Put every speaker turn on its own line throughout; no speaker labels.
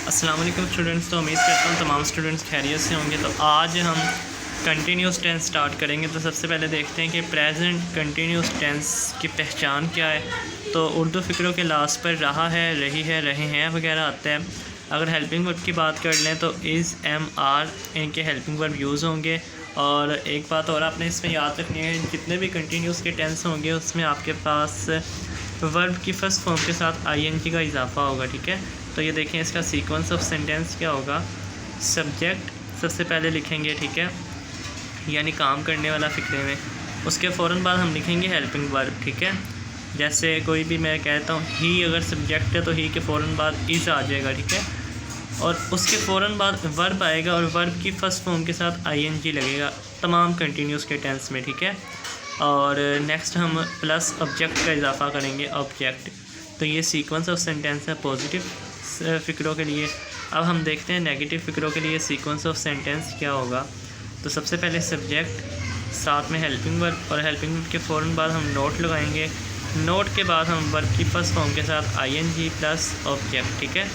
अस्सलाम वालेकुम स्टूडेंट्स। तो उम्मीद करता हूँ तमाम स्टूडेंट्स खैरियत से होंगे। तो आज हम कंटिन्यूस टेंस स्टार्ट करेंगे। तो सबसे पहले देखते हैं कि प्रेजेंट कंटिन्यूस टेंस की पहचान क्या है। तो उर्दू फ़िक्रों के लास्ट पर रहा है, रही है, रहे हैं वगैरह आता है। अगर हेल्पिंग वर्ब की बात कर लें तो इज़, एम, आर इनके हेल्पिंग वर्ब यूज़ होंगे। और एक बात और आपने इसमें याद रखनी है, जितने भी कंटिन्यूस के टेंस होंगे उसमें आपके पास वर्ब की फ़र्स्ट फॉर्म के साथ आईएनजी का इजाफा होगा। ठीक है, तो ये देखें इसका सीक्वेंस ऑफ सेंटेंस क्या होगा। सब्जेक्ट सबसे पहले लिखेंगे, ठीक है, यानी काम करने वाला फ़िक्रे में। उसके फ़ौरन बाद हम लिखेंगे हेल्पिंग वर्ब। ठीक है, जैसे कोई भी मैं कहता हूँ ही, अगर सब्जेक्ट है तो ही के फ़ौरन बाद इज़ आ जाएगा। ठीक है, और उसके फ़ौरन बाद वर्ब आएगा और वर्ब की फ़र्स्ट फॉर्म के साथ आईएनजी लगेगा तमाम कंटिन्यूस के टेंस में। ठीक है, और नेक्स्ट हम प्लस ऑब्जेक्ट का इजाफा करेंगे, ऑब्जेक्ट। तो ये सीक्वेंस ऑफ सेंटेंस है पॉजिटिव फ़िक्रों के लिए। अब हम देखते हैं नेगेटिव फ़िक्रों के लिए सीक्वेंस ऑफ सेंटेंस क्या होगा। तो सबसे पहले सब्जेक्ट, साथ में हेल्पिंग वर्ब, और हेल्पिंग वर्ब के फ़ौरन बाद हम नोट लगाएंगे। नोट के बाद हम वर्ब की फर्स्ट फॉर्म के साथ आईएनजी प्लस ऑब्जेक्ट। ठीक है,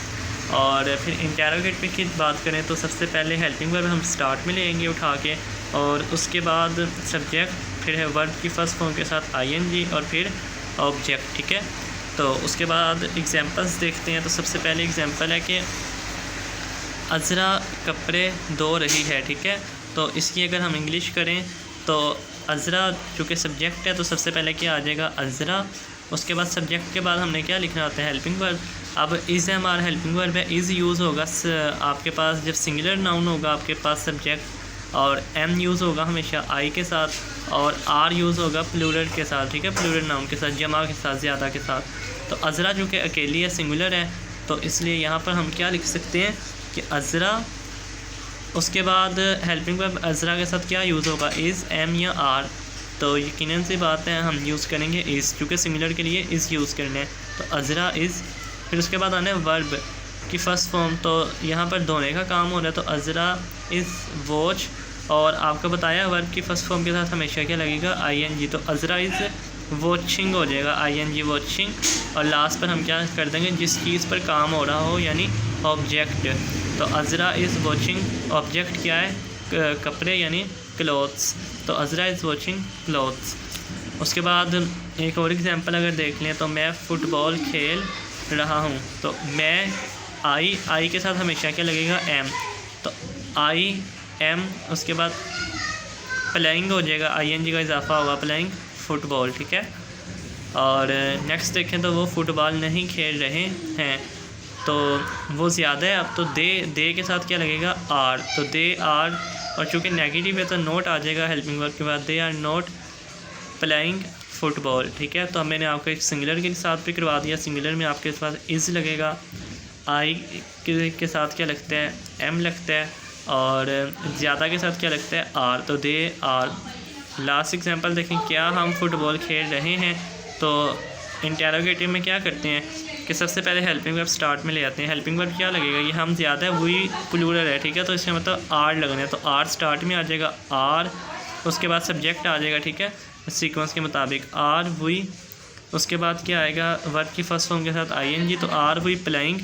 और फिर इंटेरोगेटिव की बात करें तो सबसे पहले हेल्पिंग वर्ब हम स्टार्ट में लेंगे उठा के, और उसके बाद सब्जेक्ट, फिर है वर्ब की फ़र्स्ट फॉर्म के साथ आईएनजी और फिर ऑब्जेक्ट। ठीक है, तो उसके बाद एग्जांपल्स देखते हैं। तो सबसे पहले एग्जांपल है कि अज़रा कपड़े धो रही है। ठीक है, तो इसकी अगर हम इंग्लिश करें तो अज़रा चूँकि सब्जेक्ट है तो सबसे पहले क्या आ जाएगा, अज़रा। उसके बाद सब्जेक्ट के बाद हमने क्या लिखना होता है, हेल्पिंग वर्ब। अब इज़ हमारा हेल्पिंग वर्ब है, इज़ यूज़ होगा आपके पास जब सिंगुलर नाउन होगा आपके पास सब्जेक्ट, और एम यूज़ होगा हमेशा आई के साथ, और आर यूज़ होगा प्लूरल के साथ। ठीक है, प्लूरल नाउन के साथ, जमा के साथ, ज़्यादा के साथ। तो अज़रा जो कि अकेली है, सिंगुलर है, तो इसलिए यहाँ पर हम क्या लिख सकते हैं कि अज़रा। उसके बाद हेल्पिंग वर्ब अज़रा के साथ क्या यूज़ होगा, इज़, एम या आर। तो यकीनन सी बात है हम यूज़ करेंगे इज़, क्योंकि सिंगुलर के लिए इज़ यूज़ करना है। तो अज़रा इज़। फिर उसके बाद आना है वर्ब की फ़र्स्ट फॉर्म। तो यहाँ पर धोने का काम हो रहा है, तो अज़रा इज़ वॉच, और आपको बताया वर्ब की फ़र्स्ट फॉर्म के साथ हमेशा क्या लगेगा, आईएनजी। तो अज़रा इज़ वॉचिंग हो जाएगा, आईएनजी वॉचिंग। और लास्ट पर हम क्या कर देंगे, जिस चीज़ पर काम हो रहा हो, यानी ऑब्जेक्ट। तो अज़रा इज़ वॉचिंग, ऑब्जेक्ट क्या है, कपड़े यानी क्लॉथ्स। तो अज़रा इज़ वॉचिंग क्लॉथ्स। उसके बाद एक और एग्जांपल अगर देख लें तो मैं फ़ुटबॉल खेल रहा हूँ। तो मैं, आई के साथ हमेशा क्या लगेगा, एम। तो आई, एम। उसके बाद प्लेइंग हो जाएगा, आईएनजी का इजाफा होगा, प्लेइंग फ़ुटबॉल। ठीक है, और नेक्स्ट देखें तो वो फ़ुटबॉल नहीं खेल रहे हैं, तो वो ज़्यादा है। अब तो दे के साथ क्या लगेगा, आर। तो दे आर, और चूँकि नेगेटिव है तो नोट आ जाएगा हेल्पिंग वर्ब के बाद, they are not playing football. ठीक है, तो अब मैंने आपको एक सिंगुलर के साथ भी करवा दिया। सिंगुलर में आपके पास इज़ लगेगा, आई के साथ क्या लगता है, एम लगता है, और ज़्यादा के साथ क्या लगता है, आर। तो दे आर। लास्ट एग्जांपल देखें, क्या हम फ़ुटबॉल खेल रहे हैं। तो इंटेरोगेटिव में क्या करते हैं कि सबसे पहले हेल्पिंग वर्ब स्टार्ट में ले आते हैं। हेल्पिंग वर्ब क्या लगेगा, ये हम ज़्यादा है, वही प्लूरल है। ठीक है, तो इसका मतलब आर लगना है, तो आर स्टार्ट में आ जाएगा, आर। उसके बाद सब्जेक्ट आ जाएगा, ठीक है, सीक्वेंस के मुताबिक, आर वही। उसके बाद क्या आएगा, वर्ब की फर्स्ट फॉर्म के साथ आईएनजी, तो आर वही प्लेइंग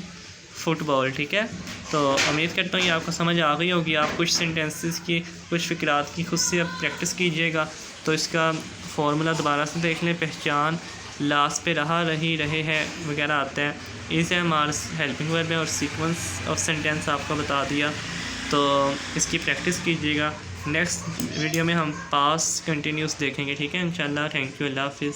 फ़ुटबॉल। ठीक है, तो उम्मीद करता हूँ ये आपको समझ आ गई होगी। आप कुछ सेंटेंसेस की, कुछ फ़िक्रात की खुद से अब प्रैक्टिस कीजिएगा। तो इसका फॉर्मूला दोबारा से देख लें। पहचान, लास्ट पे रहा, रही, रहे हैं वगैरह आता है। इसे हमारा हेल्पिंग वर्ब है, और सीक्वेंस ऑफ सेंटेंस आपको बता दिया। तो इसकी प्रैक्टिस कीजिएगा। नेक्स्ट वीडियो में हम पास्ट कंटिन्यूस देखेंगे। ठीक है, इंशाल्लाह। थैंक यू, अल्लाह हाफ़िज़।